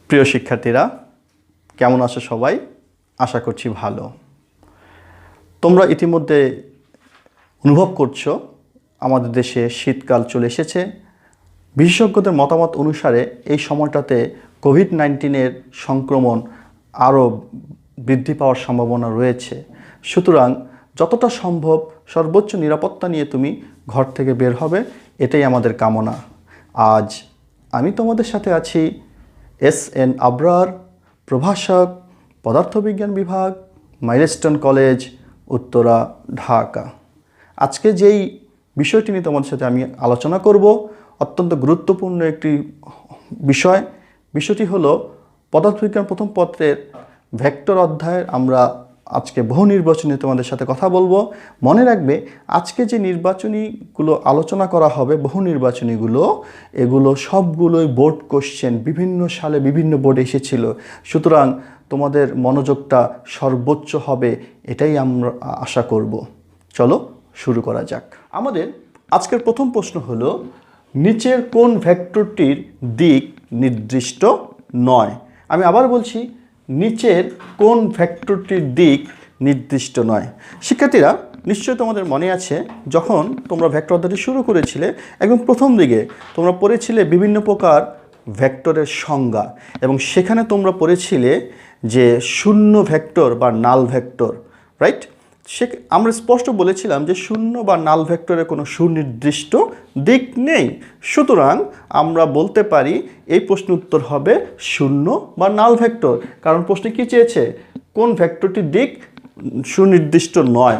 প্রিয় শিক্ষার্থীরা, কেমন আছো সবাই? আশা করছি ভালো। তোমরা ইতিমধ্যে অনুভব করছো আমাদের দেশে শীতকাল চলে এসেছে। বিশেষজ্ঞদের মতামত অনুসারে এই সময়টাতে কোভিড-19 সংক্রমণ আরও বৃদ্ধি পাওয়ার সম্ভাবনা রয়েছে। সুতরাং যতটা সম্ভব সর্বোচ্চ নিরাপত্তা নিয়ে তুমি ঘর থেকে বের হবে, এটাই আমাদের কামনা। আজ আমি তোমাদের সাথে আছি এস.এন. আবরার, প্রভাষক, পদার্থবিজ্ঞান বিভাগ, মাইলস্টোন কলেজ, উত্তরা, ঢাকা। আজকে যেই বিষয়টি নিয়ে তোমাদের সাথে আমি আলোচনা করব, অত্যন্ত গুরুত্বপূর্ণ একটি বিষয়। বিষয়টি হলো পদার্থবিজ্ঞান প্রথম পত্রের ভেক্টর অধ্যায়ের আমরা আজকে বহু নির্বাচনী তোমাদের সাথে কথা বলবো। মনে রাখবে, আজকে যে নির্বাচনীগুলো আলোচনা করা হবে, বহু নির্বাচনীগুলো, এগুলো সবগুলোই বোর্ড কোশ্চেন, বিভিন্ন সালে বিভিন্ন বোর্ডে এসেছিল। সুতরাং তোমাদের মনোযোগটা সর্বোচ্চ হবে, এটাই আমরা আশা করব। চলো শুরু করা যাক। আমাদের আজকের প্রথম প্রশ্ন হলো, নিচের কোন ভেক্টরটির দিক নির্দিষ্ট নয়? আমি আবার বলছি, নিচের কোন ভেক্টরটির দিক নির্দিষ্ট নয়? শিক্ষার্থীরা, নিশ্চয়ই তোমাদের মনে আছে, যখন তোমরা ভেক্টর অধ্যায়টি শুরু করেছিলে, একদম প্রথম দিকে তোমরা পড়েছিলে বিভিন্ন প্রকার ভেক্টরের সংজ্ঞা, এবং সেখানে তোমরা পড়েছিলে যে শূন্য ভেক্টর বা নাল ভেক্টর, রাইট? আমরা স্পষ্ট বলেছিলাম যে শূন্য বা নাল ভেক্টরের কোনো সুনির্দিষ্ট দিক নেই। সুতরাং আমরা বলতে পারি এই প্রশ্ন উত্তর হবে শূন্য বা নাল ভেক্টর। কারণ প্রশ্নে কী চেয়েছে? কোন ভেক্টরটির দিক সুনির্দিষ্ট নয়?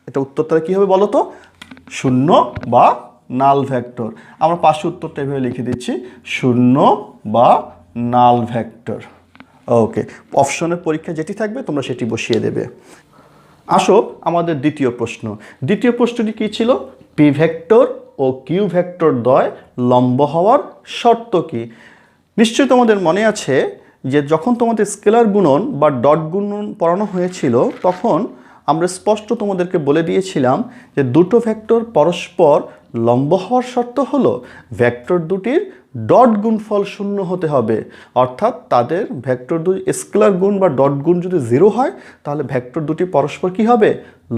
এটা উত্তরটা কী হবে বলো তো? শূন্য বা নাল ভেক্টর। আমরা পাশে উত্তরটা এভাবে লিখে দিচ্ছি, শূন্য বা নাল ভেক্টর। ওকে, অপশনের পরীক্ষা যেটি থাকবে তোমরা সেটি বসিয়ে দেবে। আসো আমাদের দ্বিতীয় প্রশ্ন। দ্বিতীয় প্রশ্নটি কী ছিল? P vector O Q vector দ্বয় লম্ব হওয়ার শর্ত কী? নিশ্চয়ই তোমাদের মনে আছে যে যখন তোমাদের স্কেলার গুণন বা ডট গুণন পড়ানো হয়েছিল, তখন আমরা স্পষ্ট তোমাদেরকে বলে দিয়েছিলাম যে দুটো ভেক্টর পরস্পর লম্ব হওয়ার শর্ত হলো ভেক্টর দুটির ডট গুণফল শূন্য হতে হবে। অর্থাৎ তাদের ভেক্টর দুটি স্কেলার গুণ বা ডট গুণ যদি 0 হয়, তাহলে ভেক্টর দুটি পরস্পর কি হবে?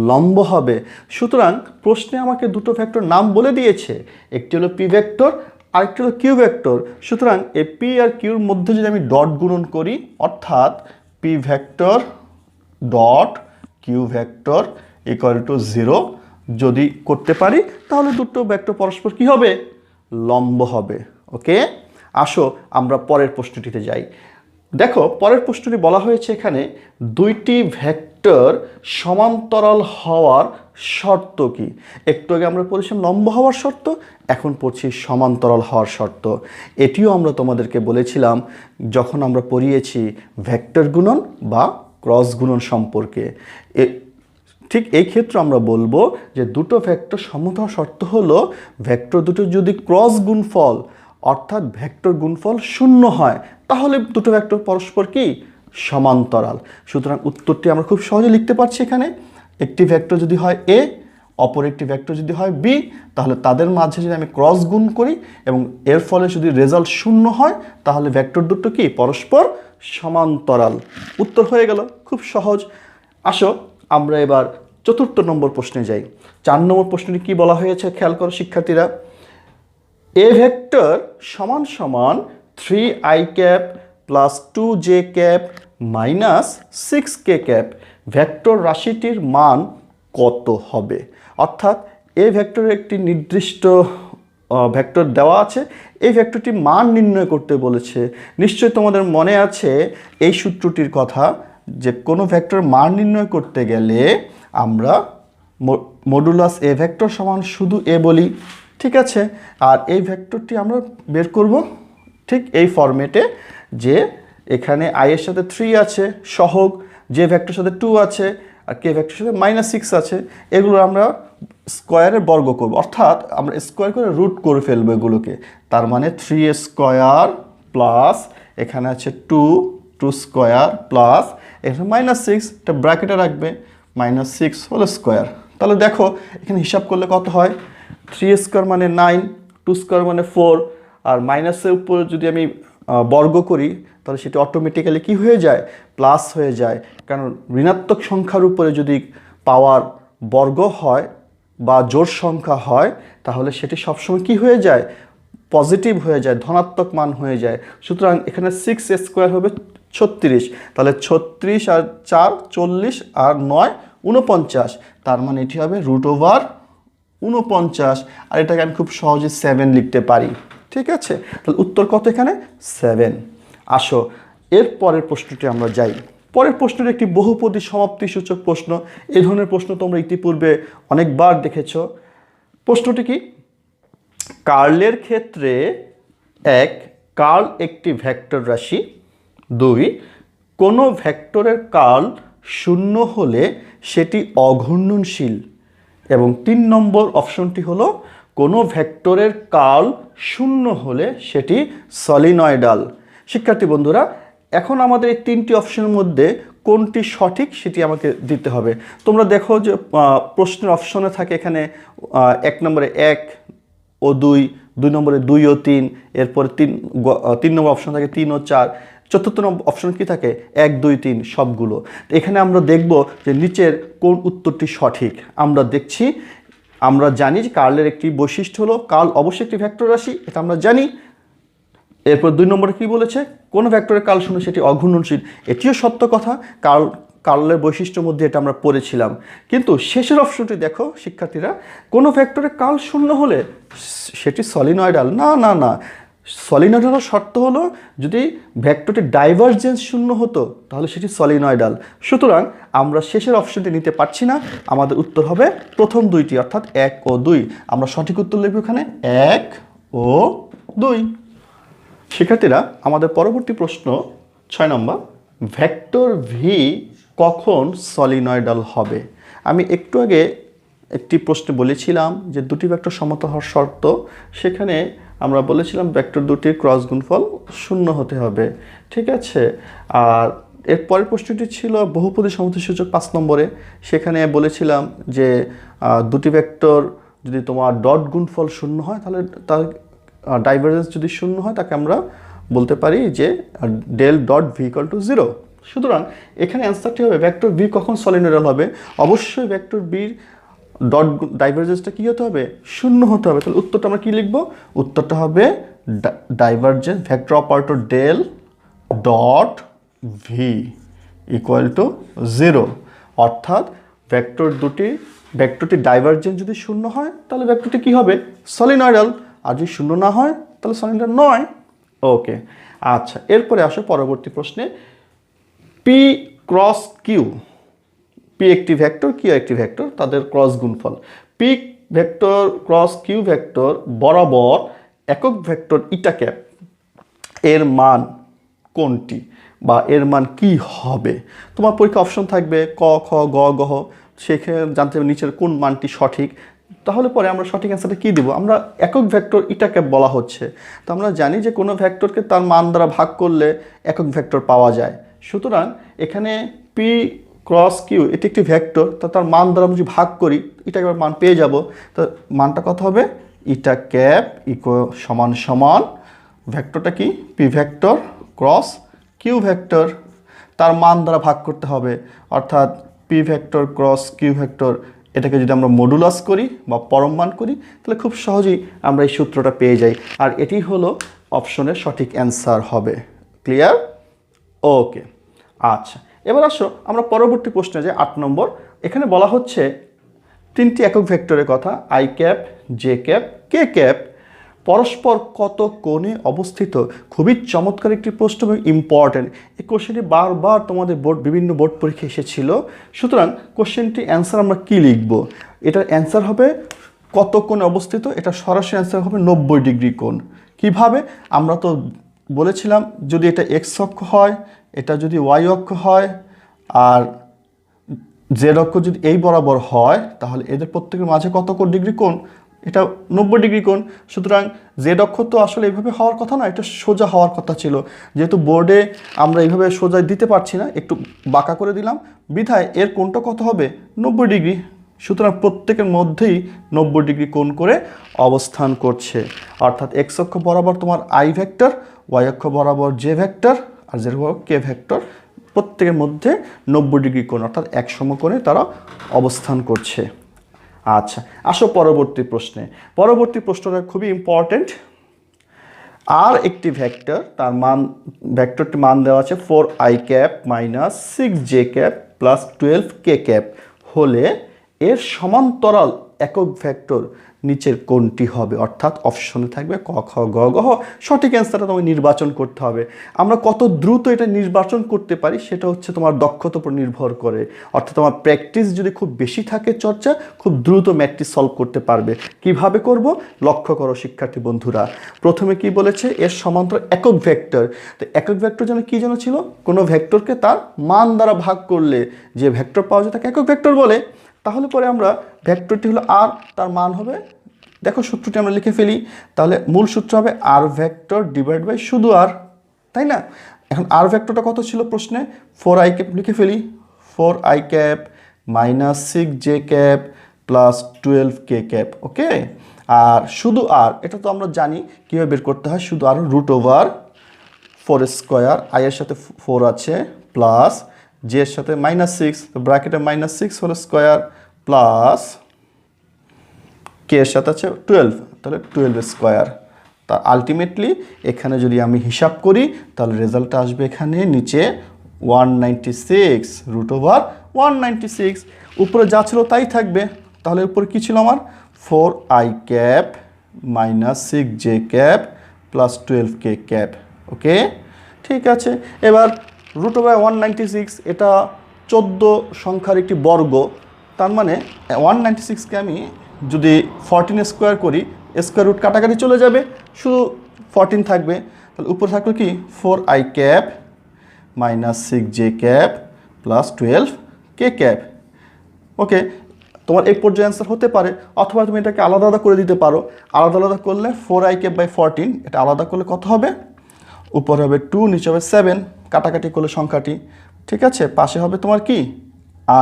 লম্ব হবে। সুতরাং প্রশ্নে আমাকে দুটো ভেক্টর নাম বলে দিয়েছে, একটি হলো পি ভেক্টর, আরেকটি হলো কিউ ভেক্টর। সুতরাং এই পি আর কিউর মধ্যে যদি আমি ডট গুণন করি, অর্থাৎ P vector dot Q vector equal to 0 যদি করতে পারি, তাহলে দুটো ভেক্টর পরস্পর কি হবে? লম্ব হবে। ওকে, আসো আমরা পরের প্রশ্নটিতে যাই। দেখো, পরের প্রশ্নটি বলা হয়েছে এখানে, দুইটি ভেক্টর সমান্তরাল হওয়ার শর্ত কি? একটু আগে আমরা পড়েছিলাম লম্ব হওয়ার শর্ত, এখন পড়ছি সমান্তরাল হওয়ার শর্ত। এটিও আমরা তোমাদেরকে বলেছিলাম যখন আমরা পড়িয়েছি ভেক্টর গুণন বা ক্রস গুণন সম্পর্কে। ঠিক এই ক্ষেত্রে আমরা বলবো যে দুটো ভেক্টর সমান্তরাল শর্ত হলো ভেক্টর দুটো যদি ক্রস গুণফল অর্থাৎ ভেক্টর গুণফল শূন্য হয়, তাহলে দুটো ভেক্টর পরস্পর কি? সমান্তরাল। সুতরাং উত্তরটি আমরা খুব সহজে লিখতে পারছি এখানে। একটি ভেক্টর যদি হয় এ, অপর একটি ভেক্টর যদি হয় বি, তাহলে তাদের মাঝে যদি আমি ক্রস গুণ করি এবং এর ফলে যদি রেজাল্ট শূন্য হয়, তাহলে ভেক্টর দুটো কি? পরস্পর সমান্তরাল। উত্তর হয়ে গেল, খুব সহজ। আসো আমরা এবার চতুর্থ নম্বর প্রশ্নে যাই। 4 নম্বর প্রশ্নটি কি বলা হয়েছে খেয়াল করো শিক্ষার্থীরা। এ ভেক্টর সমান সমান 3i cap plus 2j cap minus 6k cap vector রাশিটির মান কত হবে? অর্থাৎ এ ভেক্টরের একটি নির্দিষ্ট ভেক্টর দেওয়া আছে, এই ভেক্টরটির মান নির্ণয় করতে বলেছে। নিশ্চয়ই তোমাদের মনে আছে এই সূত্রটির কথা, যে কোনো ভেক্টর মান নির্ণয় করতে গেলে আমরা মডুলাস এ ভেক্টর সমান শুধু এ বলি, ঠিক আছে? আর এই ভেক্টরটি আমরা বের করব ঠিক এই ফরম্যাটে, যে এখানে আই এর সাথে 3 আছে সহগ, যে ভেক্টরের সাথে 2 আছে, আর কে ভেক্টরের সাথে -6 আছে। এগুলো আমরা স্কোয়ারের বর্গ করব, অর্থাৎ আমরা স্কোয়ার করে রুট করে ফেলবো এগুলোকে। তার মানে 3 স্কোয়ার প্লাস এখানে আছে 2 স্কোয়ার প্লাস এখানে -6, এটা ব্র্যাকেটে রাখবে, -6 হোল স্কোয়ার। তাহলে দেখো এখানে হিসাব করলে কত হয়? 3 স্কোয়ার মানে 9, 2 স্কোয়ার মানে 4, আর মাইনাসের উপর যদি আমি বর্গ করি তাহলে সেটি অটোমেটিক্যালি কি হয়ে যায়, প্লাস হয়ে যায়। কারণ ঋণাত্মক সংখ্যার উপরে যদি পাওয়ার বর্গ হয় বা জোড় সংখ্যা হয় তাহলে সেটি সবসময় কি হয়ে যায়, পজিটিভ হয়ে যায়, ধনাত্মক মান হয়ে যায়। সুতরাং এখানে 6 হবে 36, তাহলে 36 আর 4 40 আর 9 49, তার মানে এটি হবে √49। আর এটাকে আমি খুব সহজে 7 লিখতে পারি। ঠিক আছে, তাহলে উত্তর কত এখানে 7। আসো এর পরের প্রশ্নটি আমরা যাই। পরের প্রশ্নটি একটি বহুপদী সমাপ্তি সূচক প্রশ্ন। এই ধরনের প্রশ্ন তোমরা ইতিপূর্বে অনেকবার দেখেছ। প্রশ্নটি কি, কার্লের ক্ষেত্রে 1 কার্ল একটি ভেক্টর রাশি, 2 কোনো ভেক্টরের কার্ল 0 হলে সেটি অঘূর্ণনশীল, এবং 3 নম্বর অপশনটি হলো কোনো ভেক্টরের কার্ল 0 হলে সেটি সলিনয়েডাল। শিক্ষার্থী বন্ধুরা, এখন আমাদের এই 3টি অপশনের মধ্যে কোনটি সঠিক সেটি আমাকে দিতে হবে। তোমরা দেখো যে প্রশ্নের অপশনে থাকে এখানে 1 নম্বরে 1 ও 2, 2 নম্বরে 2 ও 3, এরপরে 3 নম্বর অপশন থাকে 3 ও 4, চতুর্থ নম্বর অপশন কি থাকে 1 2 3 সবগুলো। এখানে আমরা দেখব যে নিচের কোন উত্তরটি সঠিক। আমরা দেখছি, আমরা জানি যে কার্লের একটি বৈশিষ্ট্য হলো কার্ল অবশ্যই একটি ভেক্টর রাশি, এটা আমরা জানি। এরপর 2 নম্বরে কি বলেছে, কোন ভেক্টরের কার্ল 0 সেটি অঘূর্ণনশীল, এটিও সত্য কথা, কার্লের বৈশিষ্ট্যের মধ্যে এটা আমরা পড়েছিলাম। কিন্তু শেষের অপশনটি দেখো শিক্ষার্থীরা, কোনো ভেক্টরের কার্ল 0 হলে সেটি সলিনয়েডাল। না না না, সলিনয়েডালের শর্ত হলো যদি ভেক্টরটির ডাইভারজেন্স 0 হতো তাহলে সেটি সলিনয়েডাল। সুতরাং আমরা শেষের অপশনটি নিতে পারছি না, আমাদের উত্তর হবে প্রথম দুইটি অর্থাৎ 1 ও 2। আমরা সঠিক উত্তর লিখব এখানে 1 ও 2। শিক্ষার্থীরা, আমাদের পরবর্তী প্রশ্ন 6 নম্বর, ভেক্টর ভি কখন সলিনয়েডাল হবে? আমি একটু আগে একটি প্রশ্নে বলেছিলাম যে দুটি ভেক্টর সমতল হওয়ার শর্ত, সেখানে আমরা বলেছিলাম ভেক্টর দুটির ক্রস গুণফল 0 হতে হবে। ঠিক আছে, আর এর পরের প্রশ্নটি ছিল বহুপদী সমতুল্য সূচক 5 নম্বরে। সেখানে বলেছিলাম যে দুটি ভেক্টর যদি তোমার ডট গুণফল 0 হয় তাহলে তার ডাইভারজেন্স যদি 0 হয় তাকে আমরা বলতে পারি যে del dot V equal to 0। সুতরাং এখানে অ্যান্সারটি হবে ভেক্টর ভি কখন সলিনয়েডাল হবে, অবশ্যই ভেক্টর বির ডট ডাইভারজেন্সটা কী হতে হবে, 0 হতে হবে। তাহলে উত্তরটা আমরা কী লিখব, উত্তরটা হবে divergence vector operator del dot V equal to 0। অর্থাৎ ভেক্টরটি ডাইভারজেন্স যদি 0 হয় তাহলে ভেক্টরটি কী হবে, সলিনয়েডাল, আর যদি 0 না হয় তাহলে সলিনয়েডাল নয়। ওকে, আচ্ছা এরপরে আসো পরবর্তী প্রশ্নে, পি ক্রস কিউ, পি একটি ভেক্টর, কিউ একটি ভেক্টর, তাদের ক্রস গুণফল। P vector cross Q vector বরাবর একক ভেক্টর ইটা ক্যাপ এর মান কোনটি, বা এর মান কি হবে? তোমার পরীক্ষা অপশন থাকবে ক খ গ গহ, সেখানে জানতে হবে নিচের কোন মানটি সঠিক। তাহলে পরে আমরা সঠিক অ্যান্সারটা কী দেবো, আমরা একক ভেক্টর ইটা ক্যাপ বলা হচ্ছে, তো আমরা জানি যে কোনো ভেক্টরকে তার মান দ্বারা ভাগ করলে একক ভেক্টর পাওয়া যায়। সুতরাং এখানে পি ক্রস কিউ এটি একটি ভেক্টর, তার মান দ্বারা আমরা যদি ভাগ করি ইটা ক্যাপের মান পেয়ে যাব। তো মানটা কত হবে, ইটা ক্যাপ সমান সমান ভেক্টরটা কি, P vector cross Q vector, তার মান দ্বারা ভাগ করতে হবে। অর্থাৎ P vector cross Q vector এটাকে যদি আমরা মডুলাস করি বা পরম মান করি তাহলে খুব সহজেই আমরা এই সূত্রটা পেয়ে যাই, আর এটি হলো অপশনের সঠিক অ্যান্সার হবে। ক্লিয়ার? ওকে, আচ্ছা এবার আসো আমরা পরবর্তী প্রশ্নে যাই 8 নম্বর। এখানে বলা হচ্ছে 3টি একক ভেক্টরের কথা, I cap, J cap, K cap পরস্পর কত কোণে অবস্থিত। খুবই চমৎকার একটি প্রশ্ন এবং ইম্পর্টেন্ট। এই কোশ্চেনটি বারবার তোমাদের বিভিন্ন বোর্ড পরীক্ষা এসেছিল। সুতরাং কোশ্চেনটি অ্যান্সার আমরা কি লিখব, এটার অ্যান্সার হবে কত কোণে অবস্থিত, এটা সরাসরি অ্যান্সার হবে 90 ডিগ্রি কোণ। কিভাবে, আমরা তো বলেছিলাম যদি এটা এক্স অক্ষ হয়, এটা যদি ওয়াই অক্ষ হয়, আর জেড অক্ষ যদি এই বরাবর হয় তাহলে এদের প্রত্যেকের মাঝে কত ডিগ্রি কোণ, এটা 90 ডিগ্রি কোণ। সুতরাং জেড অক্ষ তো আসলে এইভাবে হওয়ার কথা না, এটা সোজা হওয়ার কথা ছিল। যেহেতু বোর্ডে আমরা এইভাবে সোজা দিতে পারছি না, একটু বাঁকা করে দিলাম, বিধায় এর কোণটা কত হবে 90 ডিগ্রি। সুতরাং প্রত্যেকের মধ্যেই 90 ডিগ্রি কোণ করে অবস্থান করছে। অর্থাৎ এক্স অক্ষ বরাবর তোমার আই ভেক্টর, ওয়াই অক্ষ বরাবর জে ভেক্টর, আর জেড বরাবর কে ভেক্টর, প্রত্যেকের মধ্যে 90 ডিগ্রি কোণ অর্থাৎ এক সমকোণে তারা অবস্থান করছে। আচ্ছা, আসো পরবর্তী প্রশ্নে। পরবর্তী প্রশ্নটা খুবই ইম্পর্টেন্ট। আর একটি ভেক্টর, তার মান, ভেক্টরটি মান দেওয়া আছে 4i cap minus 6j cap plus 12k cap হলে এর সমান্তরাল একক ভেক্টর নিচের কোনটি হবে? অর্থাৎ অপশনে থাকবে ক, খ, গ, ঘ। সঠিক অ্যান্সারটা তোমাকে নির্বাচন করতে হবে। আমরা কত দ্রুত এটা নির্বাচন করতে পারি সেটা হচ্ছে তোমার দক্ষতার উপর নির্ভর করে। অর্থাৎ তোমার প্র্যাকটিস যদি খুব বেশি থাকে, চর্চা, খুব দ্রুত ম্যাট্রিক্স সলভ করতে পারবে। কিভাবে করব? লক্ষ্য করো শিক্ষার্থী বন্ধুরা। প্রথমে কি বলেছে? এর সমান্তরাল একক ভেক্টর। তো একক ভেক্টর যেন কি যেন ছিল? কোনো ভেক্টরকে তার মান দ্বারা ভাগ করলে যে ভেক্টর পাওয়া যায় তাকে একক ভেক্টর বলে। তাহলে পরে আমরা ভেক্টরটি হলো আর, তার মান হবে, দেখো সূত্রটি আমরা লিখে ফেলি। তাহলে মূল সূত্র হবে আর ভেক্টর ডিভাইড বাই শুধু আর, তাই না? এখন আর ভেক্টরটা কত ছিল প্রশ্নে? 4i ক্যাপ লিখে ফেলি। 4i cap minus 6j cap plus 12k cap. Okay, আর শুধু আর, এটা তো আমরা জানি কীভাবে বের করতে হয়। শুধু আর রুট ওভার 4 স্কোয়ার, আই এর সাথে 4 আছে, প্লাস জে এর সাথে -6, তো ব্র্যাকেটে -6 হোল স্কোয়ার প্লাস কে এর সাথে আছে 12, তাহলে 12 স্কোয়ার। তা আলটিমেটলি এখানে যদি আমি হিসাব করি তাহলে রেজাল্টটা আসবে এখানে নিচে 196 রুট ওভার 196। উপরে যা ছিল তাই থাকবে। তাহলে উপরে কী ছিল আমার? 4i cap minus 6j cap plus 12k cap. Okay, ঠিক আছে। এবার রুট ওভার 196, এটা 14 সংখ্যার একটি বর্গ। তার মানে 196কে আমি যদি 14 স্কোয়ার করি, স্কোয়ার রুট কাটাকাটি চলে যাবে, শুধু 14 থাকবে। তাহলে উপরে থাকলো কি? 4i cap minus 6j cap plus 12k cap. Okay, তোমার এই পর্যায়ে অ্যান্সার হতে পারে, অথবা তুমি এটাকে আলাদা আলাদা করে দিতে পারো। আলাদা আলাদা করলে 4i ক্যাপ বাই 14, এটা আলাদা করলে কত হবে? উপরে হবে 2, নিচে হবে 7, কাটাকাটি করলে সংখ্যাটি, ঠিক আছে। পাশে হবে তোমার কি?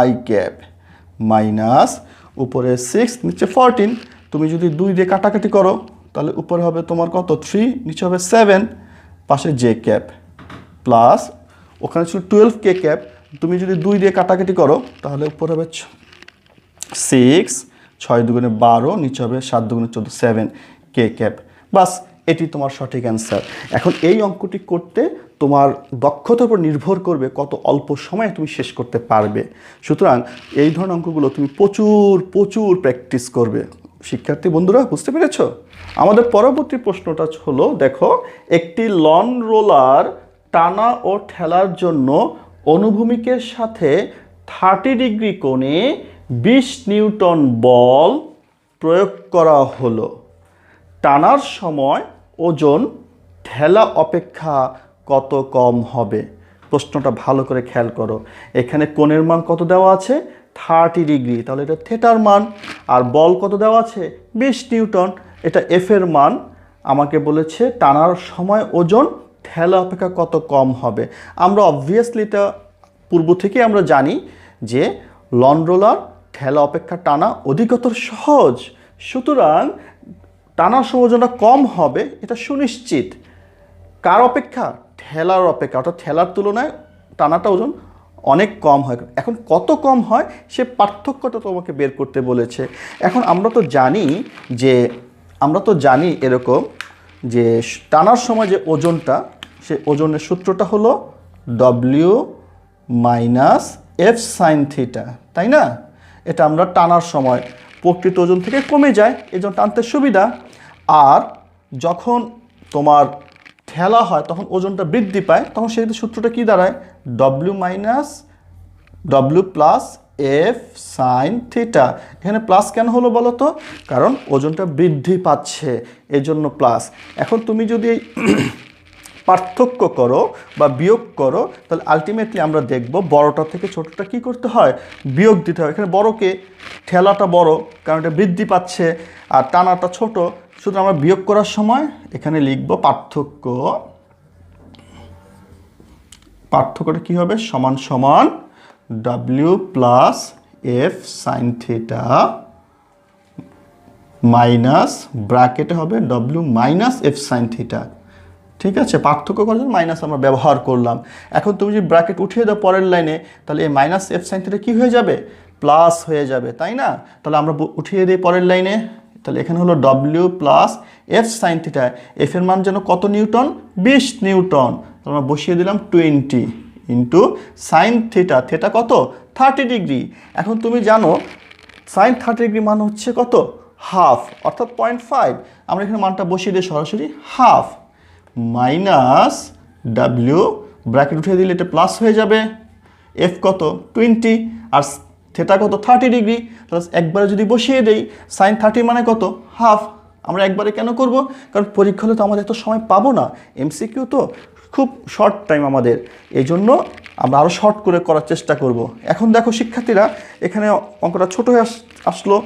i ক্যাপ মাইনাস উপরে 6, নিচে 14। তুমি যদি 2 দিয়ে কাটাকাটি করো তাহলে উপরে হবে তোমার কত? 3, নিচে হবে 7, পাশে j ক্যাপ প্লাস ওখানে ছিল 12k ক্যাপ। তুমি যদি 2 দিয়ে কাটাকাটি করো তাহলে উপরে হবে 6, 6 দুগুণে 12, নিচে হবে 7 দুগুণে 14, 7k ক্যাপ। বাস, এটি তোমার সঠিক অ্যান্সার। এখন এই অঙ্কটি করতে তোমার দক্ষতার উপর নির্ভর করবে কত অল্প সময়ে তুমি শেষ করতে পারবে। সুতরাং এই ধরনের অঙ্কগুলো তুমি প্রচুর প্রচুর প্র্যাকটিস করবে। শিক্ষার্থী বন্ধুরা, বুঝতে পেরেছ? আমাদের পরবর্তী প্রশ্নটা হলো, দেখো, একটি লন রোলার টানা ও ঠেলার জন্য অনুভূমিকের সাথে 30 ডিগ্রি কোণে 20 নিউটন বল প্রয়োগ করা হলো। টানার সময় ওজন ঠেলা অপেক্ষা কত কম হবে? প্রশ্নটা ভালো করে খেয়াল করো। এখানে কোণের মান কত দেওয়া আছে? 30 ডিগ্রি, তাহলে এটা থিটার মান। আর বল কত দেওয়া আছে? 20 নিউটন, এটা এফ এর মান। আমাকে বলেছে টানার সময় ওজন ঠেলা অপেক্ষা কত কম হবে। আমরা অবভিয়াসলি এটা পূর্ব থেকেই আমরা জানি যে লন রোলার ঠেলা অপেক্ষা টানা অধিকতর সহজ। সুতরাং টানার সময় ওজনটা কম হবে, এটা সুনিশ্চিত। কার অপেক্ষা? ঠেলার অপেক্ষা। অর্থাৎ ঠেলার তুলনায় টানাটা ওজন অনেক কম হয়। এখন কত কম হয় সে পার্থক্যটা তোমাকে বের করতে বলেছে। এখন আমরা তো জানি এরকম যে টানার সময় যে ওজনটা, সে ওজনের সূত্রটা হলো W minus F sine theta, তাই না? এটা আমরা টানার সময় প্রকৃত ওজন থেকে কমে যায়, এই জন্য টানতে সুবিধা। আর যখন তোমার ঠেলা হয় তখন ওজনটা বৃদ্ধি পায়, তখন সেই সূত্রটা কি দাঁড়ায়? W plus F sine theta. এখানে প্লাস কেন হলো বলো তো? কারণ ওজনটা বৃদ্ধি পাচ্ছে, এই জন্য প্লাস। এখন তুমি যদি পার্থক্য করো বা বিয়োগ করো তাহলে আলটিমেটলি আমরা দেখব বড়টা থেকে ছোটটা কি করতে হয়? বিয়োগ দিতে হয়। এখানে বড়কে, ঠেলাটা বড় কারণ এটা বৃদ্ধি পাচ্ছে, আর টানাটা ছোট। শুধু আমরা বিয়োগ করার সময় এখানে লিখব পার্থক্যটা কি হবে? সমান সমান W plus F sine theta minus ব্র্যাকেটে হবে W minus F sine theta. ঠিক আছে, পার্থক্য করার জন্য মাইনাস আমরা ব্যবহার করলাম। এখন তুমি যদি ব্র্যাকেট উঠিয়ে দাও পরের লাইনে, তাহলে এই মাইনাস এফ সাইন থিটা কী হয়ে যাবে? প্লাস হয়ে যাবে, তাই না? তাহলে আমরা উঠিয়ে দিই পরের লাইনে, তাহলে এখানে হলো W plus F sine theta. F এর মান যেন কত নিউটন? 20 নিউটন। তাহলে আমরা বসিয়ে দিলাম 20 ইন্টু সাইন থিটা, থিটা কত? 30 ডিগ্রি। এখন তুমি জানো সাইন 30 ডিগ্রি মান হচ্ছে কত? হাফ, অর্থাৎ 0.5। আমরা এখানে মানটা বসিয়ে দিই সরাসরি, হাফ মাইনাস ডাব্লিউ, ব্র্যাকেট উঠিয়ে দিলে এটা প্লাস হয়ে যাবে, এফ কত? 20 আর থিটা কত? 30 ডিগ্রি। তাহলে একবারে যদি বসিয়ে দেই, সাইন 30 মানে কত? হাফ। আমরা একবারে কেন করব? কারণ পরীক্ষা হলে তো আমাদের এত সময় পাবো না, এমসিকিউ তো খুব শর্ট টাইম আমাদের, এই জন্য আমরা আরও শর্ট করে করার চেষ্টা করব। এখন দেখো শিক্ষার্থীরা, এখানে অঙ্কটা ছোট হয়ে আসলো।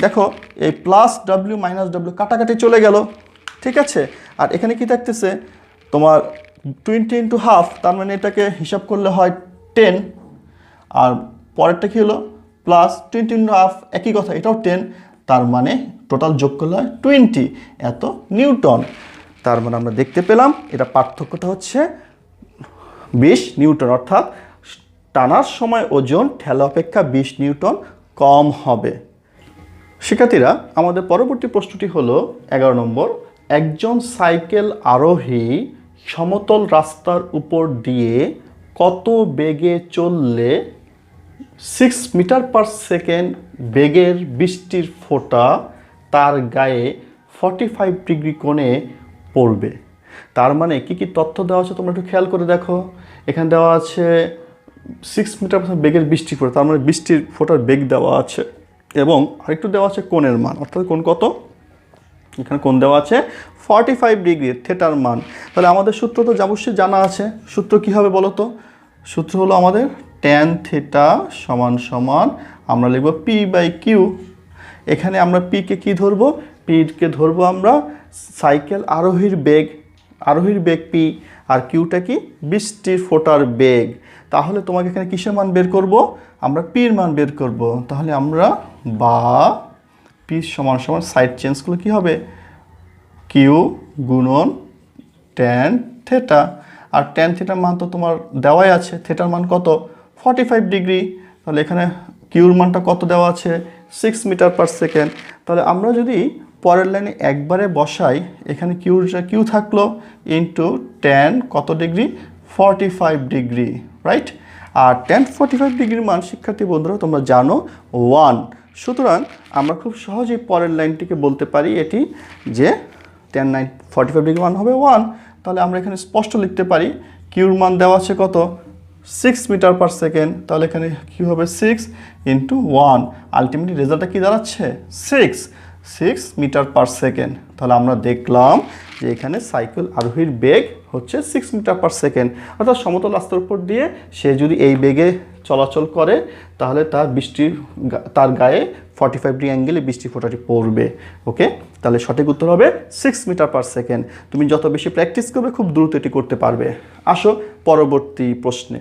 দেখো এই প্লাস ডাব্লিউ মাইনাস ডাব্লিউ কাটাকাটি চলে গেল, ঠিক আছে। আর এখানে কি থাকতেছে তোমার 20 ইন্টু হাফ, তার মানে এটাকে হিসাব করলে হয় 10, আর পরেরটা কী হলো? প্লাস 20 ইন্টু হাফ, একই কথা, এটাও 10, তার মানে টোটাল যোগ করলে হয় 20 এত নিউটন। তার মানে আমরা দেখতে পেলাম এটা পার্থক্যটা হচ্ছে 20 নিউটন, অর্থাৎ টানার সময় ওজন ঠেলা অপেক্ষা 20 নিউটন কম হবে। শিক্ষার্থীরা, আমাদের পরবর্তী প্রশ্নটি হলো 11 নম্বর। একজন সাইকেল আরোহী সমতল রাস্তার উপর দিয়ে কত বেগে চললে 6 মিটার পার সেকেন্ড বেগের বৃষ্টির ফোঁটা তার গায়ে 45 ডিগ্রি কোণে পড়বে? তার মানে কি কি তথ্য দেওয়া আছে তোমরা একটু খেয়াল করে দেখো। এখানে দেওয়া আছে 6 মিটার পার বেগের বৃষ্টি ফোঁটা, তার মানে বৃষ্টির ফোঁটার বেগ দেওয়া আছে, এবং আরেকটু দেওয়া আছে কোণের মান, অর্থাৎ কোণ কত? এখানে কোণ দেওয়া আছে 45 ডিগ্রি, থিটার মান। তাহলে আমাদের সূত্র তো অবশ্যই জানা আছে। সূত্র কী হবে বলো তো? সূত্র হলো আমাদের ট্যান থিটা সমান সমান আমরা লিখব পি বাই কিউ। এখানে আমরা পিকে কি ধরবো? পিকে ধরবো আমরা সাইকেল আরোহীর বেগ পি, আর কিউটা কি? বৃষ্টির ফোঁটার বেগ। তাহলে তোমাকে এখানে কিসের মান বের করব? আমরা পির মান বের করব। তাহলে আমরা বা পি সমান সমান সাইড চেঞ্জ করলে কী হবে? কিউ গুণন ট্যান থিটা, আর ট্যান থিটার মান তো তোমার দেওয়াই আছে, থিটার মান কত? 45 ডিগ্রি। তাহলে এখানে কিউর মানটা কত দেওয়া আছে? 6 মিটার পার সেকেন্ড। তাহলে আমরা যদি পরের লাইনে একবারে বসাই, এখানে কিউ থাকলো ইন্টু ট্যান কত ডিগ্রি? 45 degree, right. আর ট্যান 45 ডিগ্রির মান শিক্ষার্থী বন্ধুরা তোমরা জানো 1। সুতরাং আমরা খুব সহজেই পরের লাইনটিকে বলতে পারি এটি যে ট্যান 45 ডিগ্রি মান হবে 1। তাহলে আমরা এখানে স্পষ্ট লিখতে পারি কিউর মান দেওয়া আছে কত? 6 মিটার পার সেকেন্ড। তাহলে এখানে কি হবে? 6 ইন্টু 1, আলটিমেটলি রেজাল্টটা কী দাঁড়াচ্ছে? 6 মিটার পার সেকেন্ড। তাহলে আমরা দেখলাম যে এখানে সাইকেল আরোহীর বেগ হচ্ছে 6 মিটার পার সেকেন্ড, অর্থাৎ সমতল রাস্তার উপর দিয়ে সে যদি এই বেগে চলাচল করে তাহলে তার গায়ে 45 ডিগ্রি অ্যাঙ্গেলে বৃষ্টি ফোঁটাটি পড়বে। ওকে, তাহলে সঠিক উত্তর হবে 6 মিটার পার সেকেন্ড। তুমি যত বেশি প্র্যাকটিস করবে খুব দ্রুত এটি করতে পারবে। আসো পরবর্তী প্রশ্নে।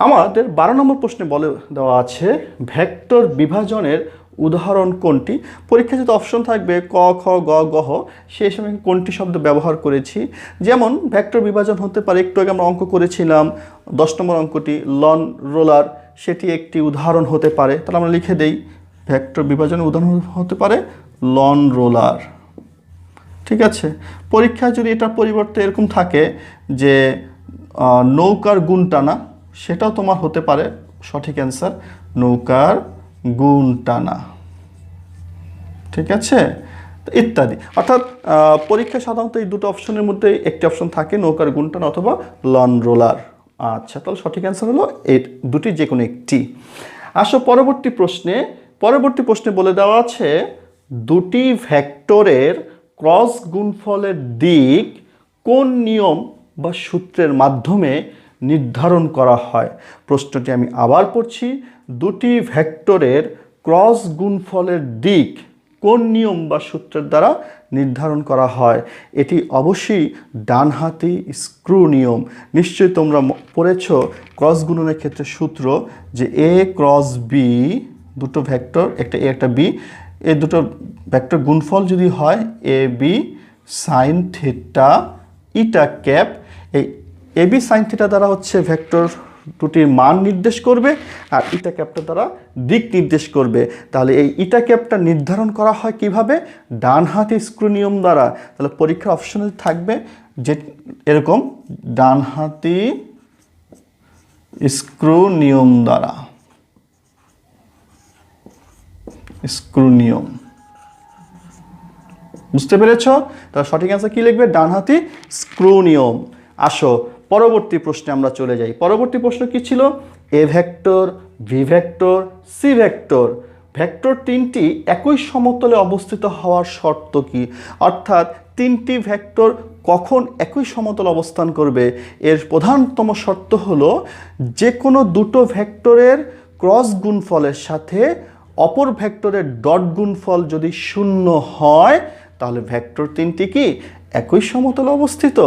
আমাদের 12 নম্বর প্রশ্নে বলে দেওয়া আছে ভেক্টর বিভাজনের উদাহরণ কোনটি? পরীক্ষায় যদি অপশন থাকবে ক, খ, গ, গহ, সেই সময় কোনটি শব্দ ব্যবহার করেছি। যেমন ভেক্টর বিভাজন হতে পারে, একটু আগে আমরা অঙ্ক করেছিলাম 10 নম্বর অঙ্কটি, লন রোলার, সেটি একটি উদাহরণ হতে পারে। তাহলে আমরা লিখে দেই ভেক্টর বিভাজনের উদাহরণ হতে পারে লন রোলার। ঠিক আছে, পরীক্ষায় যদি এটার পরিবর্তে এরকম থাকে যে নৌকার গুণ টানা, সেটাও তোমার হতে পারে সঠিক অ্যান্সার, নৌকার গুণ টানা। ঠিক আছে, ইত্যাদি। অর্থাৎ পরীক্ষা সাধারণত এই দুটো অপশনের মধ্যে একটি অপশন থাকে, নৌকার গুণ টানা অথবা লন রোলার। আচ্ছা, তাহলে সঠিক অ্যান্সার হলো এই দুটি যে কোনো একটি। আসো পরবর্তী প্রশ্নে বলে দেওয়া আছে দুটি ভেক্টরের ক্রস গুণফলের দিক কোন নিয়ম বা সূত্রের মাধ্যমে নির্ধারণ করা হয়? প্রশ্নটি আমি আবার পড়ছি, দুটি ভেক্টরের ক্রস গুণফলের দিক কোন নিয়ম বা সূত্রের দ্বারা নির্ধারণ করা হয়? এটি অবশ্যই ডানহাতি স্ক্রু নিয়ম। নিশ্চয়ই তোমরা পড়েছ ক্রস গুণনের ক্ষেত্রে সূত্র, যে এ ক্রস বি, দুটো ভেক্টর, একটা এ একটা বি, এই দুটো ভেক্টর গুণফল যদি হয় A B sine theta eta cap, এই এ বি সাইন থিটা দ্বারা হচ্ছে ভেক্টর দুটির মান নির্দেশ করবে, আর ইটা ক্যাপটা দ্বারা দিক নির্দেশ করবে। তাহলে এই ইটা ক্যাপটা নির্ধারণ করা হয় কিভাবে? ডানহাতি স্ক্রু নিয়ম দ্বারা। তাহলে পরীক্ষার অপশনে থাকবে যে এরকম ডানহাতি স্ক্রু নিয়ম দ্বারা, স্ক্রু নিয়ম। বুঝতে পেরেছ? তাহলে সঠিক অ্যান্সার কি লিখবে? ডানহাতি স্ক্রু নিয়ম। আসো পরবর্তী প্রশ্নে আমরা চলে যাই। পরবর্তী প্রশ্ন কি ছিল? A vector, V vector, C vector, vector তিনটি একই সমতলে অবস্থিত হওয়ার শর্ত কি? অর্থাৎ তিনটি ভেক্টর কখন একই সমতলে অবস্থান করবে? এর প্রধানতম শর্ত হলো যে কোনো দুটো ভেক্টরের ক্রস গুণফলের সাথে অপর ভেক্টরের ডট গুণফল যদি শূন্য হয় তাহলে ভেক্টর তিনটি কি একই সমতলে অবস্থিত।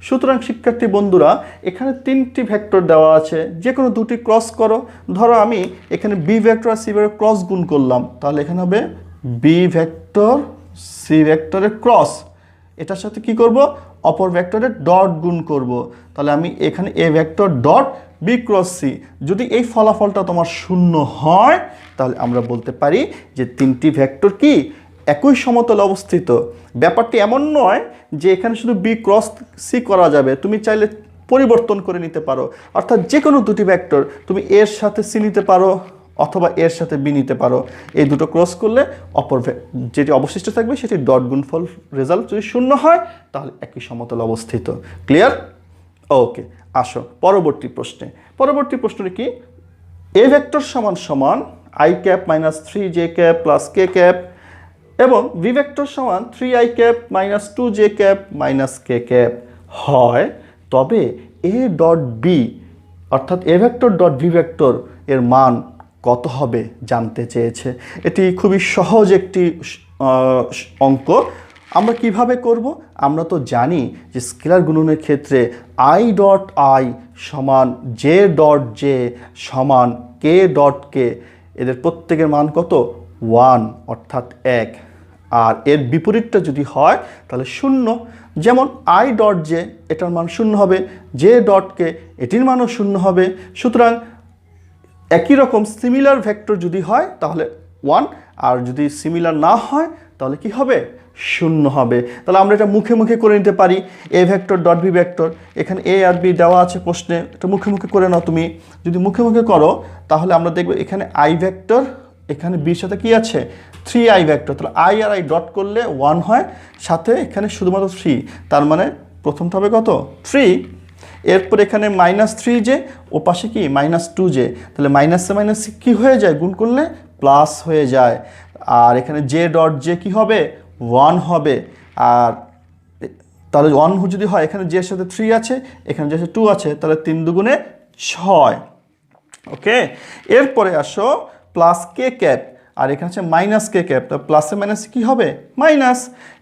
সুতরাং শিক্ষার্থী বন্ধুরা, এখানে তিনটি ভেক্টর দেওয়া আছে, যে কোনো দুটি ক্রস করো। ধরো আমি এখানে বি ভেক্টর আর সি ভেক্টর ক্রস গুণ করলাম, তাহলে এখানে হবে বি ভেক্টর সি ভেক্টরের ক্রস, এটার সাথে কি করব? অপর ভেক্টরের ডট গুণ করব। তাহলে আমি এখানে A vector dot B cross C, যদি এই ফলাফলটা তোমার শূন্য হয় তাহলে আমরা বলতে পারি যে তিনটি ভেক্টর কি একই সমতলে অবস্থিত। ব্যাপারটি এমন নয় যে এখানে শুধু বি ক্রস সি করা যাবে, তুমি চাইলে পরিবর্তন করে নিতে পারো। অর্থাৎ যে কোনো দুটি ভেক্টর তুমি এর সাথে সি নিতে পারো অথবা এর সাথে বি নিতে পারো। এই দুটো ক্রস করলে অপর যেটি অবশিষ্ট থাকবে সেটি ডট গুণফল রেজাল্ট যদি শূন্য হয় তাহলে একই সমতলে অবস্থিত। ক্লিয়ার? ওকে, আসো পরবর্তী প্রশ্নে। পরবর্তী প্রশ্নটি কি? এ ভেক্টর সমান সমান I cap minus 3j cap plus K cap এবং ভি ভেক্টর সমান 3i cap minus 2j cap minus K cap হয়, তবে এ ডট বি অর্থাৎ A vector dot V vector এর মান কত হবে জানতে চেয়েছে। এটি খুবই সহজ একটি অঙ্ক। আমরা কিভাবে করব? আমরা তো জানি যে স্কেলার গুণনের ক্ষেত্রে আই ডট আই সমান জে ডট জে সমান কে ডট কে, এদের প্রত্যেকের মান কত? 1 অর্থাৎ 1। আর এর বিপরীতটা যদি হয় তাহলে 0। যেমন আই ডট জে এটার মান 0 হবে, জে ডট কে এটির মানও 0 হবে। সুতরাং একই রকম সিমিলার ভেক্টর যদি হয় তাহলে 1, আর যদি সিমিলার না হয় তাহলে কি হবে? 0 হবে। তাহলে আমরা এটা মুখে মুখে করে নিতে পারি। A vector dot B vector, এখানে এ আর বি দেওয়া আছে প্রশ্নে, এটা মুখে মুখে করে নাও। তুমি যদি মুখে মুখে করো তাহলে আমরা দেখব এখানে আই ভেক্টর, এখানে বির সাথে কি আছে? 3i vector. তাহলে আই আর আই ডট করলে 1 হয়, সাথে এখানে শুধুমাত্র 3, তার মানে প্রথমটা হবে কত? 3। এরপর এখানে -3j, ও পাশে কি -2j, তাহলে মাইনাসে মাইনাসে কী হয়ে যায়? গুণ করলে প্লাস হয়ে যায়। আর এখানে জে ডট জে কী হবে? 1 হবে। আর তাহলে 1 যদি হয়, এখানে জের সাথে 3 আছে, এখানে জের সাথে 2 আছে, তাহলে 3 দুগুণে 6। ওকে, এরপরে আসো প্লাস কে ক্যাপ, আর এখানে হচ্ছে মাইনাস কে ক্যাপ। তো প্লাসে মাইনাসে কী হবে? মাইনাস।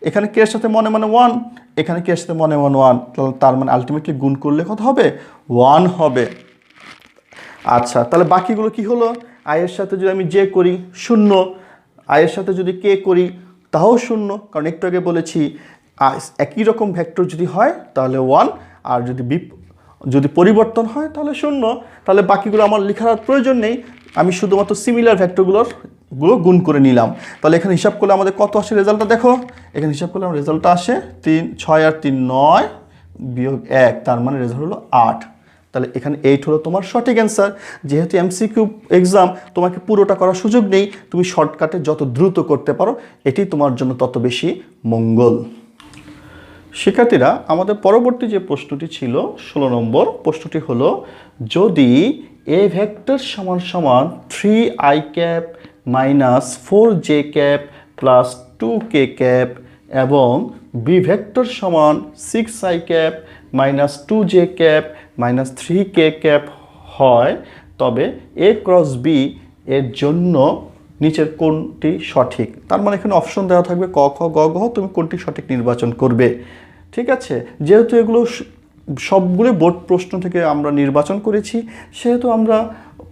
এখানে কে এর সাথে মনে 1, এখানে কে এর সাথে মনে 1, তার মানে আলটিমেটলি গুণ করলে কত হবে? 1 হবে। আচ্ছা, তাহলে বাকিগুলো কি হলো? আয়ের সাথে যদি আমি জে করি 0, আয়ের সাথে যদি কে করি তাও 0, কারণ একটু আগে বলেছি একই রকম ভেক্টর যদি হয় তাহলে 1, আর যদি পরিবর্তন হয় তাহলে 0। তাহলে বাকিগুলো আমার লেখার প্রয়োজন নেই, আমি শুধুমাত্র সিমিলার ভেক্টরগুলো গুণ করে নিলাম। তাহলে এখানে হিসাব করলে আমাদের কত আসে রেজাল্টটা দেখো। এখানে হিসাব করলে আমার রেজাল্টটা আসে 6 আর 3 9 বিয়োগ 1, তার মানে রেজাল্ট হলো 8। তাহলে এখানে 8 হলো তোমার সঠিক অ্যান্সার। যেহেতু এমসিকিউ এক্সাম, তোমাকে পুরোটা করার সুযোগ নেই, তুমি শর্টকাটে যত দ্রুত করতে পারো এটি তোমার জন্য তত বেশি মঙ্গল। শিক্ষার্থীরা, আমাদের পরবর্তী যে প্রশ্নটি ছিল 16 নম্বর প্রশ্নটি হলো, যদি এ ভেক্টর সমান সমান 3i cap minus 4j cap plus 2k cap এবং বি ভেক্টর সমান 6i cap minus 2j cap minus 3k cap হয়, তবে এ ক্রস বি এর জন্য নিচের কোনটি সঠিক। তার মানে এখানে অপশন দেওয়া থাকবে ক খ গ ঘ, তুমি কোনটি সঠিক নির্বাচন করবে। ঠিক আছে, যেহেতু এগুলো সবগুলো বোর্ড প্রশ্ন থেকে আমরা নির্বাচন করেছি, সেহেতু আমরা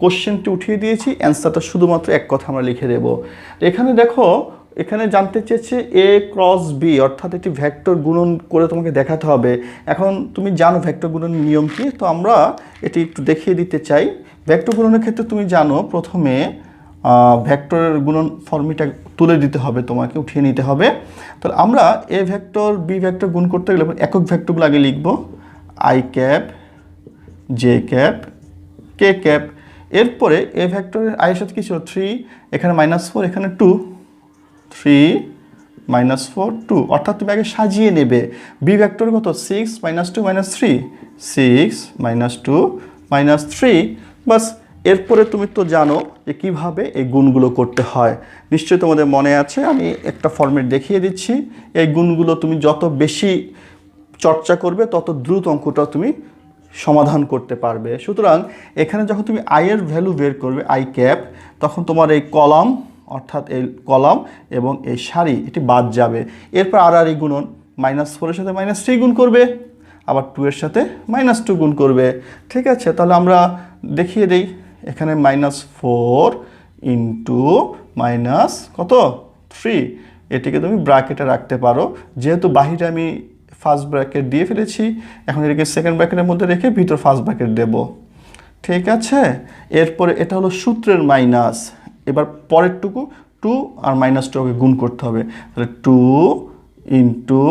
কোশ্চেনটি উঠিয়ে দিয়েছি, অ্যান্সারটা শুধুমাত্র এক কথা আমরা লিখে দেব। এখানে দেখো, এখানে জানতে চেয়েছে এ ক্রস বি, অর্থাৎ একটি ভেক্টর গুণন করে তোমাকে দেখাতে হবে। এখন তুমি জানো ভেক্টর গুণনের নিয়ম কি, তো আমরা এটি একটু দেখিয়ে দিতে চাই। ভেক্টর গুণনের ক্ষেত্রে তুমি জানো প্রথমে ভেক্টরের গুণন ফর্মুলাটা তুলে দিতে হবে, তোমাকে উঠিয়ে নিতে হবে। তাহলে আমরা এ ভেক্টর বি ভেক্টর গুণ করতে গেলে একক ভেক্টরগুলো আগে লিখব, I cap, J cap, K cap. এরপরে এ ভেক্টরের আই এর সাথে কি ছিল 3, এখানে -4, এখানে 2, 3 -4 2, অর্থাৎ তুমি আগে সাজিয়ে নেবে। বি ভেক্টর কত 6 -2 -3, 6 -2 -3, বাস। এরপরে তুমি তো জানো যে কীভাবে এই গুণগুলো করতে হয়, নিশ্চয়ই তোমাদের মনে আছে। আমি একটা ফর্মেট দেখিয়ে দিচ্ছি। এই গুণগুলো তুমি যত বেশি চর্চা করবে তত দ্রুত অঙ্কটা তুমি সমাধান করতে পারবে। সুতরাং এখানে যখন তুমি আই এর ভ্যালু বের করবে, আই ক্যাপ, তখন তোমার এই কলাম, অর্থাৎ এই কলাম এবং এই সারি এটি বাদ যাবে। এরপর আর এই গুণন, -4 এর সাথে -3 গুণ করবে, আবার 2 এর সাথে -2 গুণ করবে। ঠিক আছে, তাহলে আমরা দেখিয়ে দেই। এখানে -4 ইন্টু কত 3, এটিকে তুমি ব্র্যাকেটে রাখতে পারো। যেহেতু বাহিরে আমি ফার্স্ট ব্র্যাকেট দিয়ে ফেলেছি, এখন এটাকে সেকেন্ড ব্র্যাকেটের মধ্যে রেখে ভিতর ফার্স্ট ব্র্যাকেট দেব। ঠিক আছে, এরপরে এটা হলো সূত্রের মাইনাস। এবার পরেরটুকু 2 আর -2কে গুণ করতে হবে, তাহলে 2 ইন্টু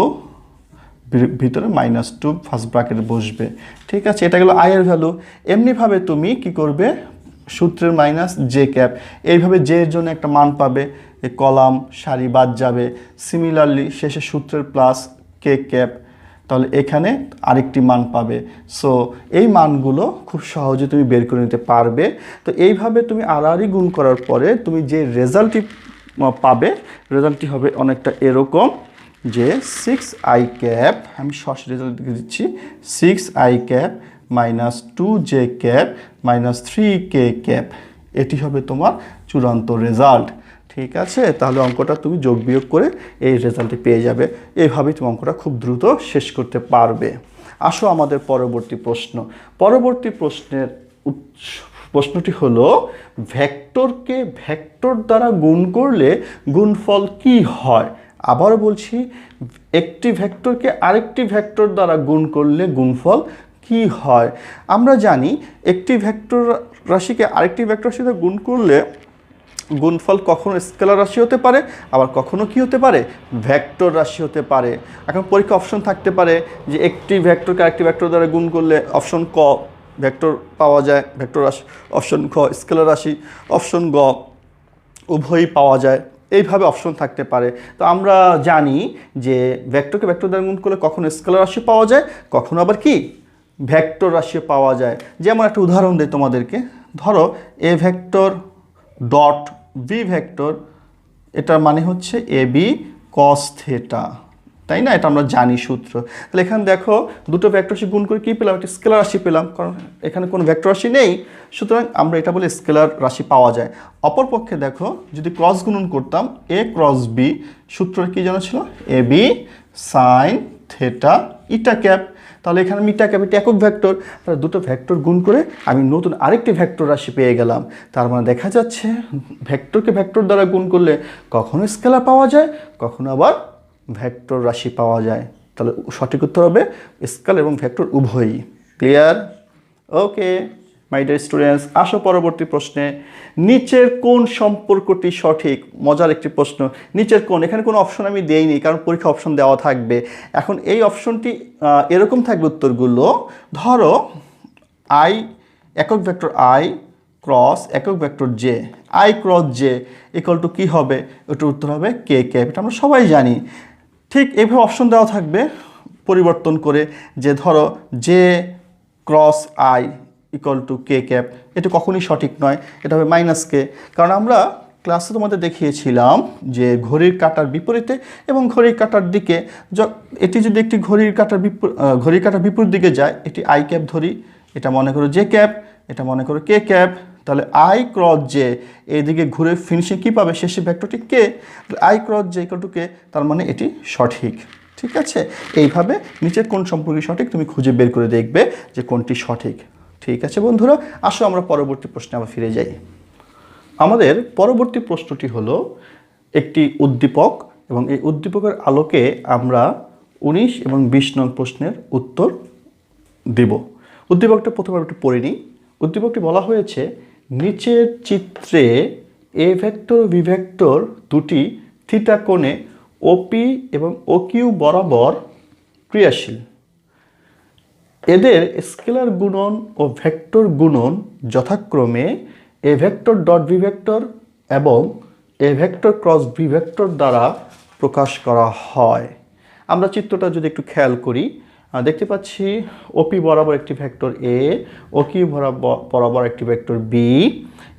ভিতরে -2 ফার্স্ট ব্র্যাকেটে বসবে। ঠিক আছে, এটা গেল আই এর ভ্যালু। এমনিভাবে তুমি কি করবে, সূত্রের মাইনাস জে ক্যাপ, এইভাবে জে এর জন্য একটা মান পাবে, এই কলাম সারি বাদ যাবে। সিমিলারলি শেষে সূত্রের প্লাস কে ক্যাপ, তাহলে এখানে আরেকটি মান পাবে। সো এই মানগুলো খুব সহজে তুমি বের করে নিতে পারবে। তো এইভাবে তুমি আড়াআড়ি গুণ করার পরে তুমি যে রেজাল্টটি পাবে, রেজাল্টটি হবে অনেকটা এরকম যে 6i ক্যাপ, আমি সস রেজাল্ট দিচ্ছি, 6i cap -2j cap -3k cap, এটি হবে তোমার চূড়ান্ত রেজাল্ট। ঠিক আছে, তাহলে অঙ্কটা তুমি যোগ বিয়োগ করে এই রেজাল্টটি পেয়ে যাবে। এইভাবেই তুমি অঙ্কটা খুব দ্রুত শেষ করতে পারবে। আসো আমাদের পরবর্তী প্রশ্ন। পরবর্তী প্রশ্নটি হলো, ভেক্টরকে ভেক্টর দ্বারা গুণ করলে গুণফল কি হয়? আবারও বলছি, একটি ভেক্টরকে আরেকটি ভেক্টর দ্বারা গুণ করলে গুণফল কি হয়? আমরা জানি একটি ভেক্টর রাশিকে আরেকটি ভেক্টর রাশিতে গুণ করলে গুণফল কখনো স্কেলার রাশি হতে পারে, আবার কখনো কি হতে পারে, ভেক্টর রাশি হতে পারে। এখন পরীক্ষা অপশন থাকতে পারে যে একটি ভেক্টরকে আরেকটি ভেক্টর দ্বারা গুণ করলে অপশন ক ভেক্টর পাওয়া যায়, ভেক্টর রাশি, অপশন খ স্কেলার রাশি, অপশন গ উভয়ই পাওয়া যায়। এইভাবে অপশন থাকতে পারে। তো আমরা জানি যে ভেক্টরকে ভেক্টর দ্বারা গুণ করলে কখনো স্কেলার রাশি পাওয়া যায়, কখনো আবার কি ভেক্টর রাশি পাওয়া যায়। যেমন একটা উদাহরণ দেই তোমাদেরকে, ধরো A vector dot B vector, এটার মানে হচ্ছে এ বি কস থেটা, তাই না? এটা আমরা জানি সূত্র। তাহলে এখানে দেখো দুটো ভেক্টর রাশি গুণ করে কী পেলাম, একটা স্কেলার রাশি পেলাম, কারণ এখানে কোনো ভেক্টর রাশি নেই, সুতরাং আমরা এটা বলে স্কেলার রাশি পাওয়া যায়। অপরপক্ষে দেখো যদি ক্রস গুণন করতাম, এ ক্রস বি, সূত্রটা কী জানা ছিল, A B sine theta eta cap. তাহলে এখানে মিটা ক্যাপ এটি একক ভেক্টর, তাহলে দুটো ভেক্টর গুণ করে আমি নতুন আরেকটি ভেক্টর রাশি পেয়ে গেলাম। তার মানে দেখা যাচ্ছে ভেক্টরকে ভেক্টর দ্বারা গুণ করলে কখনো স্কেলার পাওয়া যায়, কখনো আবার ভেক্টর রাশি পাওয়া যায়। তাহলে সঠিক উত্তর হবে স্কেলার এবং ভেক্টর উভয়ই। Clear? Okay my dear students, আসো পরবর্তী প্রশ্নে। নিচের কোন সম্পর্কটি সঠিক? মজার একটি প্রশ্ন। নিচের কোন, এখানে কোনো অপশন আমি দেইনি, কারণ পরীক্ষা অপশন দেওয়া থাকবে। এখন এই অপশনটি এরকম থাকবে উত্তরগুলো, ধরো আই একক ভেক্টর আই ক্রস একক vector J, I cross J equal to কী হবে? ওটার উত্তর হবে কে ক্যাপ। এটা আমরা সবাই জানি। ঠিক এইভাবে অপশন দেওয়া থাকবে পরিবর্তন করে, যে ধরো J cross I equal to K cap, এটা কখনই সঠিক নয়, এটা হবে -কে। কারণ আমরা ক্লাসে তোমাদের দেখিয়েছিলাম যে ঘড়ির কাঁটার বিপরীতে এবং ঘড়ির কাঁটার দিকে, এটি যদি একটি ঘড়ির কাঁটার বিপরীত দিকে যায়, এটি আই ক্যাপ ধরি, এটা মনে করো জে ক্যাপ, এটা মনে করো কে ক্যাপ, তাহলে আই ক্রস জে এদিকে ঘুরে ফিনিশিং কী পাবে, শেষে ভেক্টরটি K, I cross J equal to K, তার মানে এটি সঠিক। ঠিক আছে, এইভাবে নিচের কোন সম্পর্কে সঠিক তুমি খুঁজে বের করে দেখবে যে কোনটি সঠিক। ঠিক আছে বন্ধুরা, আসো আমরা পরবর্তী প্রশ্নে আবার ফিরে যাই। আমাদের পরবর্তী প্রশ্নটি হলো একটি উদ্দীপক, এবং এই উদ্দীপকের আলোকে আমরা 19 এবং 20 নং প্রশ্নের উত্তর দেব। উদ্দীপকটা প্রথমে একটু পড়ে নিই। উদ্দীপকটি বলা হয়েছে, নিচের চিত্রে এ ভেক্টর বি ভেক্টর দুটি থিটা কোণে ওপি এবং ওকিউ বরাবর ক্রিয়াশীল। এদের স্কেলার গুণন ও ভেক্টর গুণন যথাক্রমে A vector dot B vector এবং A vector cross B vector দ্বারা প্রকাশ করা হয়। আমরা চিত্রটা যদি একটু খেয়াল করি, দেখতে পাচ্ছি ওপি বরাবর একটি ভেক্টর এ, ওকিউ বরাবর একটি ভেক্টর বি,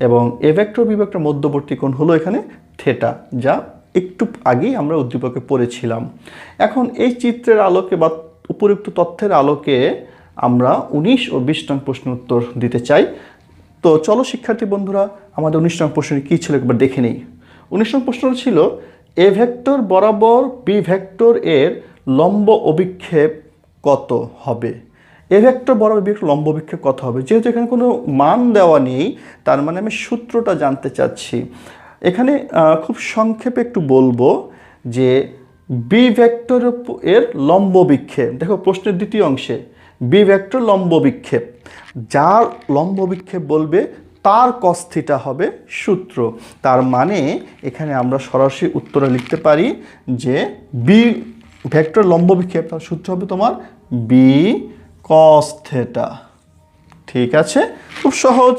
এবং এ ভেক্টর বি ভেক্টর মধ্যবর্তী কোণ হলো এখানে থিটা, যা একটু আগেই আমরা উদ্দীপকে পড়েছিলাম। এখন এই চিত্রের আলোকে বা উপযুক্ত তথ্যের আলোকে আমরা 19 ও 20 নং প্রশ্নের উত্তর দিতে চাই। তো চলো শিক্ষার্থী বন্ধুরা, আমাদের 19 নং প্রশ্নটি কী ছিল একবার দেখে নিই। 19 নং প্রশ্ন ছিল, এ ভেক্টর বরাবর বি ভেক্টর এর লম্ব অভিক্ষেপ কত হবে। এ ভেক্টর বরাবর বি ভেক্টর লম্ব অভিক্ষেপ কত হবে। যেহেতু এখানে কোনো মান দেওয়া নেই, তার মানে আমি সূত্রটা জানতে চাচ্ছি। এখানে খুব সংক্ষেপে একটু বলবো যে বি ভেক্টর এর লম্ব বিক্ষেপ, দেখো প্রশ্নের দ্বিতীয় অংশে বি ভেক্টর লম্ব বিক্ষেপ, যার লম্ব বিক্ষেপ বলবে তার কস থিটা হবে সূত্র। তার মানে এখানে আমরা সরাসরি উত্তরে লিখতে পারি যে বি ভেক্টর লম্ব বিক্ষেপ, তার সূত্র হবে তোমার বি কস থিটা। ঠিক আছে, খুব সহজ।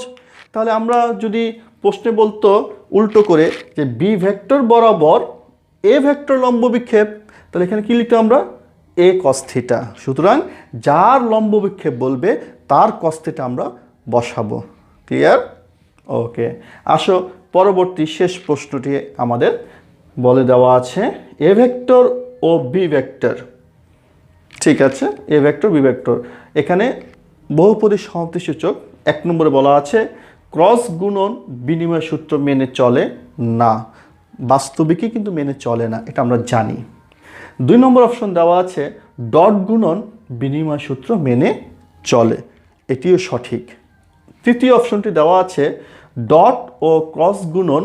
তাহলে আমরা যদি প্রশ্নে বলতো উল্টো করে যে বি ভেক্টর বরাবর এ ভেক্টর লম্ব বিক্ষেপ, তাহলে এখানে কি লিখতাম আমরা, এ কস থিটা। সুতরাং যার লম্ব বিক্ষেপ বলবে তার কস থিটা আমরা বসাবো। ক্লিয়ার? ওকে, আসো পরবর্তী শেষ প্রশ্নটি আমাদের বলে দেওয়া আছে, এ ভেক্টর ও বি ভেক্টর। ঠিক আছে, এ ভেক্টর বি ভেক্টর, এখানে বহুপদী সমাপ্তি সূচক 1 নম্বরে বলা আছে ক্রস গুণন বিনিময় সূত্র মেনে চলে না। বাস্তবিকই কিন্তু মেনে চলে না, এটা আমরা জানি। 2 নম্বর অপশন দেওয়া আছে ডট গুণন বিনিময় সূত্র মেনে চলে, এটিও সঠিক। তৃতীয় অপশনটি দেওয়া আছে ডট ও ক্রস গুণন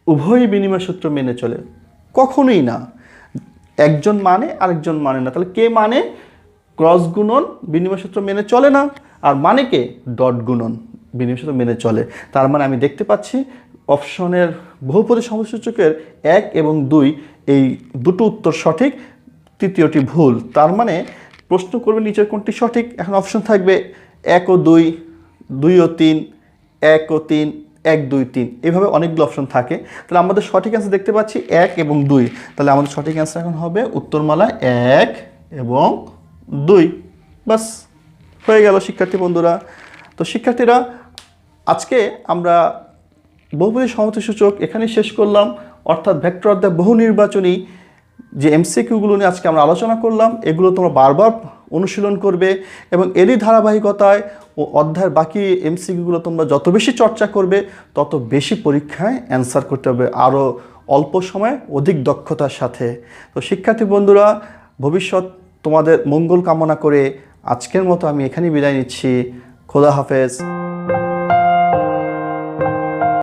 উভয়ই বিনিময় সূত্র মেনে চলে। কখনোই না, একজন মানে আরেকজন মানে না। তাহলে কে মানে ক্রস গুণন বিনিময় সূত্র মেনে চলে না, আর মানে কে ডট গুণন বিনিময় সূত্র মেনে চলে। তার মানে আমি দেখতে পাচ্ছি অপশনের বহুপদী সমসূচকের 1 এবং 2 এই দুটো উত্তর সঠিক, তৃতীয়টি ভুল। তার মানে প্রশ্ন করবে নিচের কোনটি সঠিক। এখন অপশন থাকবে 1 ও 2, 2 ও 3, 1 ও 3, 1, 2, 3, এইভাবে অনেকগুলো অপশন থাকে। তাহলে আমাদের সঠিক অ্যান্সার দেখতে পাচ্ছি 1 এবং 2। তাহলে আমাদের সঠিক অ্যান্সার এখন হবে উত্তরমালা 1 এবং 2। বাস হয়ে গেল শিক্ষার্থী বন্ধুরা। তো শিক্ষার্থীরা, আজকে আমরা বহুপদী সমষ্টি সূচক এখানেই শেষ করলাম, অর্থাৎ ভেক্টর অধ্যায় বহু নির্বাচনী যে এমসিকিউগুলো নিয়ে আজকে আমরা আলোচনা করলাম, এগুলো তোমরা বারবার অনুশীলন করবে, এবং এরই ধারাবাহিকতায় ও অধ্যায়ের বাকি এমসিকিউগুলো তোমরা যত বেশি চর্চা করবে তত বেশি পরীক্ষায় অ্যান্সার করতে হবে আরও অল্প সময়ে অধিক দক্ষতার সাথে। তো শিক্ষার্থী বন্ধুরা, ভবিষ্যৎ তোমাদের মঙ্গল কামনা করে আজকের মতো আমি এখানেই বিদায় নিচ্ছি। খোদা হাফেজ।